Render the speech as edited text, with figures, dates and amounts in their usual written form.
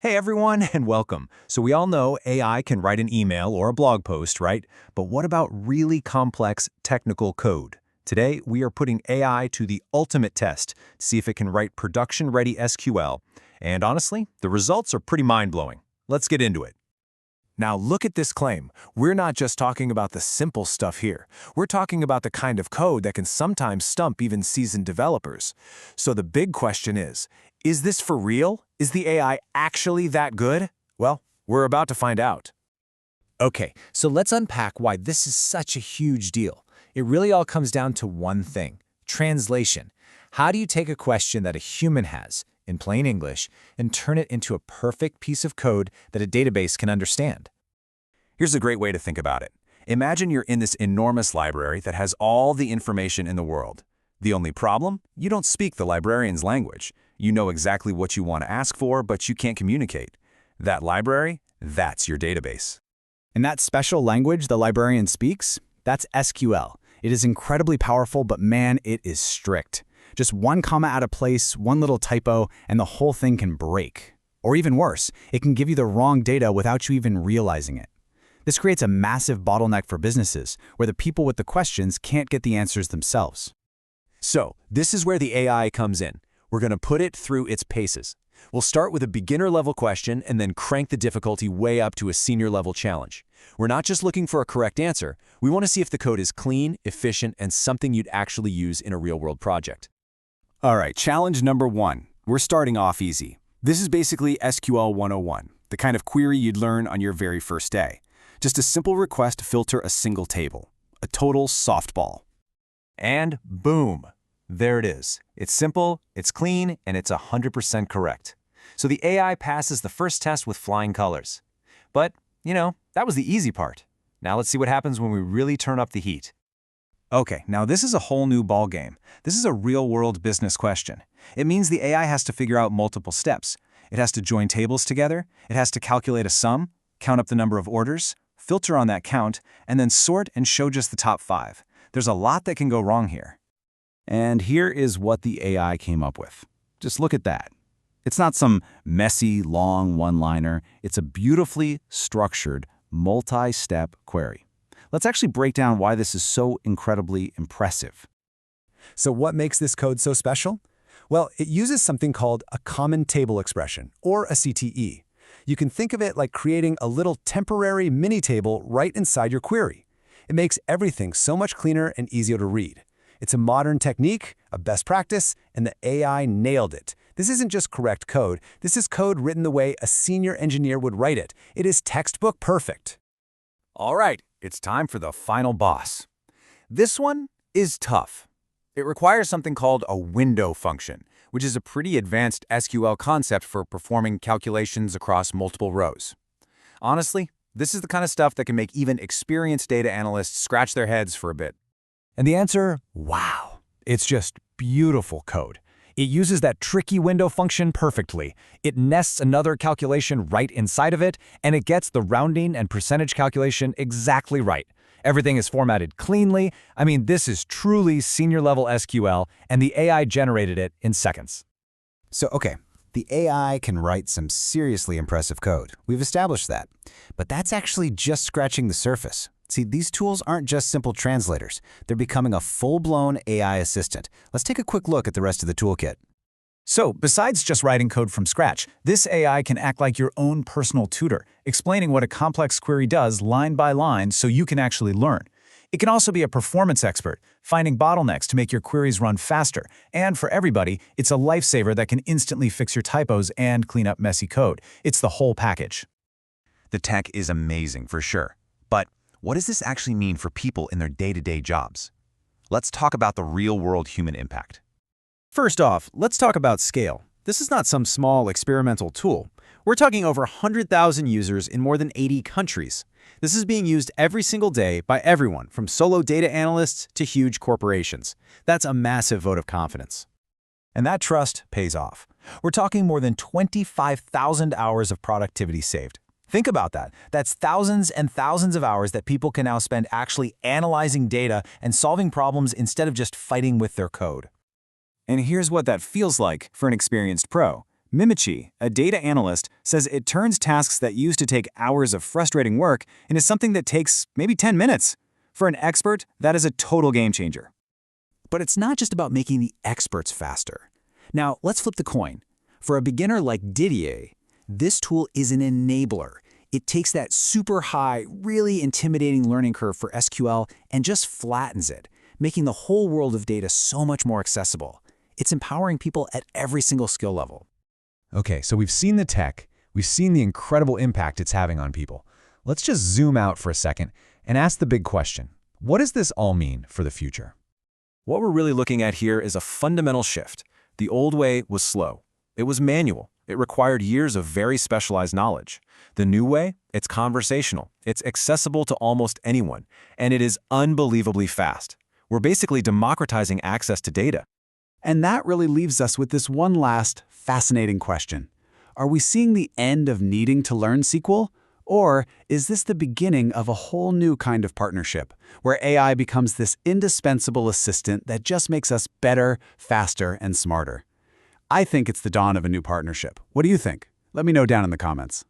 Hey everyone, and welcome. So we all know AI can write an email or a blog post, right? But what about really complex technical code? Today, we are putting AI to the ultimate test to see if it can write production-ready SQL. And honestly, the results are pretty mind-blowing. Let's get into it. Now look at this claim. We're not just talking about the simple stuff here. We're talking about the kind of code that can sometimes stump even seasoned developers. So the big question is this for real? Is the AI actually that good? Well, we're about to find out. Okay, so let's unpack why this is such a huge deal. It really all comes down to one thing: translation. How do you take a question that a human has, in plain English, and turn it into a perfect piece of code that a database can understand? Here's a great way to think about it. Imagine you're in this enormous library that has all the information in the world. The only problem? You don't speak the librarian's language. You know exactly what you want to ask for, but you can't communicate. That library, that's your database. And that special language the librarian speaks, that's SQL. It is incredibly powerful, but man, it is strict. Just one comma out of place, one little typo, and the whole thing can break. Or even worse, it can give you the wrong data without you even realizing it. This creates a massive bottleneck for businesses, where the people with the questions can't get the answers themselves. So, this is where the AI comes in. We're going to put it through its paces. We'll start with a beginner-level question and then crank the difficulty way up to a senior-level challenge. We're not just looking for a correct answer. We want to see if the code is clean, efficient, and something you'd actually use in a real-world project. All right, challenge number 1. We're starting off easy. This is basically SQL 101, the kind of query you'd learn on your very first day. Just a simple request to filter a single table. A total softball. And boom! There it is. It's simple, it's clean, and it's 100% correct. So the AI passes the first test with flying colors. But, that was the easy part. Now let's see what happens when we really turn up the heat. Okay, now this is a whole new ballgame. This is a real-world business question. It means the AI has to figure out multiple steps. It has to join tables together, it has to calculate a sum, count up the number of orders, filter on that count, and then sort and show just the top 5. There's a lot that can go wrong here. And here is what the AI came up with. Just look at that. It's not some messy, long one-liner. It's a beautifully structured, multi-step query. Let's actually break down why this is so incredibly impressive. So what makes this code so special? Well, it uses something called a common table expression, or a CTE. You can think of it like creating a little temporary mini-table right inside your query. It makes everything so much cleaner and easier to read. It's a modern technique, a best practice, and the AI nailed it. This isn't just correct code. This is code written the way a senior engineer would write it. It is textbook perfect. All right, it's time for the final boss. This one is tough. It requires something called a window function, which is a pretty advanced SQL concept for performing calculations across multiple rows. Honestly, this is the kind of stuff that can make even experienced data analysts scratch their heads for a bit. And the answer, wow. It's just beautiful code. It uses that tricky window function perfectly. It nests another calculation right inside of it, and it gets the rounding and percentage calculation exactly right. Everything is formatted cleanly. I mean, this is truly senior-level SQL, and the AI generated it in seconds. So, okay, the AI can write some seriously impressive code. We've established that. But that's actually just scratching the surface. See, these tools aren't just simple translators. They're becoming a full-blown AI assistant. Let's take a quick look at the rest of the toolkit. So, besides just writing code from scratch, this AI can act like your own personal tutor, explaining what a complex query does line by line so you can actually learn. It can also be a performance expert, finding bottlenecks to make your queries run faster. And for everybody, it's a lifesaver that can instantly fix your typos and clean up messy code. It's the whole package. The tech is amazing for sure. But what does this actually mean for people in their day-to-day jobs? Let's talk about the real-world human impact. First off, let's talk about scale. This is not some small experimental tool. We're talking over 100,000 users in more than 80 countries. This is being used every single day by everyone, from solo data analysts to huge corporations. That's a massive vote of confidence. And that trust pays off. We're talking more than 25,000 hours of productivity saved. Think about that. That's thousands and thousands of hours that people can now spend actually analyzing data and solving problems instead of just fighting with their code. And here's what that feels like for an experienced pro. Mimichi, a data analyst, says it turns tasks that used to take hours of frustrating work into something that takes maybe 10 minutes. For an expert, that is a total game changer. But it's not just about making the experts faster. Now, let's flip the coin. For a beginner like Didier, this tool is an enabler. It takes that super high, really intimidating learning curve for SQL and just flattens it, making the whole world of data so much more accessible. It's empowering people at every single skill level. Okay, so we've seen the tech, we've seen the incredible impact it's having on people. Let's just zoom out for a second and ask the big question. What does this all mean for the future? What we're really looking at here is a fundamental shift. The old way was slow. It was manual. It required years of very specialized knowledge. The new way, it's conversational. It's accessible to almost anyone, and it is unbelievably fast. We're basically democratizing access to data. And that really leaves us with this one last fascinating question. Are we seeing the end of needing to learn SQL? Or is this the beginning of a whole new kind of partnership, where AI becomes this indispensable assistant that just makes us better, faster, and smarter? I think it's the dawn of a new partnership. What do you think? Let me know down in the comments.